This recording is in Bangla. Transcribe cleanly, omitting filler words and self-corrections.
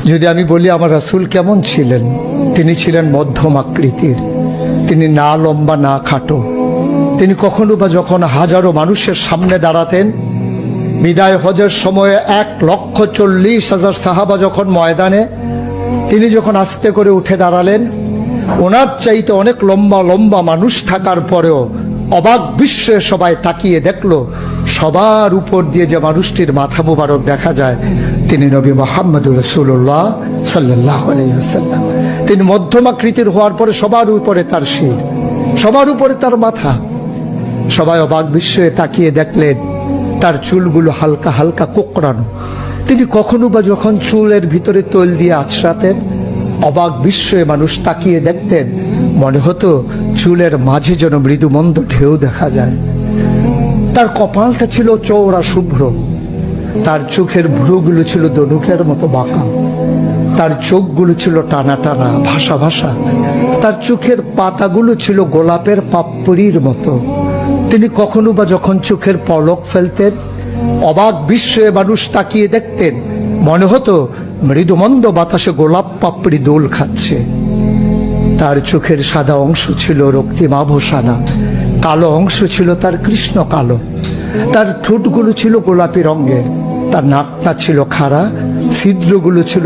যদি আমি বলি আমার রাসূল কেমন ছিলেন, তিনি ছিলেন মধ্যম আকৃতির। তিনি না লম্বা না খাটো। তিনি কখনো বা যখন হাজারো মানুষের সামনে দাঁড়াতেন, বিদায় হজের সময়ে 1,40,000 সাহাবা যখন ময়দানে, তিনি যখন আস্তে করে উঠে দাঁড়ালেন, ওনার চাইতে অনেক লম্বা লম্বা মানুষ থাকার পরেও অবাক বিস্ময়ে সবাই তাকিয়ে দেখলো সবার উপর দিয়ে যে মানুষটির মাথা মুবারক দেখা যায়, তিনি নবী মুহাম্মদুর রাসূলুল্লাহ সাল্লাল্লাহু আলাইহি ওয়াসাল্লাম। তিনি মধ্যম আকৃতির হওয়ার পরে সবার উপরে তার শির, সবার উপরে তার মাথা। সবাই অবাক বিস্ময়ে তাকিয়ে দেখলেন তার চুলগুলো হালকা হালকা কোঁকড়ানো। তিনি কখনো বা যখন চুলের ভিতরে তৈল দিয়ে আছড়াতেন, অবাক বিস্ময়ে মানুষ তাকিয়ে দেখতেন, মনে হতো চুলের মাঝে যেন মৃদুমন্দ ঢেউ দেখা যায়। তার কপালটা ছিল চওড়া শুভ্র, তার চোখের ভ্রুগুলো ছিল ধনুকের মতো বাঁকা, তার চোখগুলো ছিল টানা টানা ভাসা ভাসা, তার চোখের পাতাগুলো ছিল গোলাপের পাপড়ির মতো। তিনি কখনো বা যখন চোখের পলক ফেলতেন, অবাক বিস্ময়ে মানুষ তাকিয়ে দেখতেন, মনে হতো মৃদুমন্দ বাতাসে গোলাপ পাপড়ি দোল খাচ্ছে। তার চোখের সাদা অংশ ছিল রক্তিমাভ সাদা, কালো অংশ ছিল তার কৃষ্ণ কালো। তার ঠোঁটগুলো ছিল গোলাপি রঙের, তার নাকটা ছিল খাড়া, ছিদ্রগুলো ছিল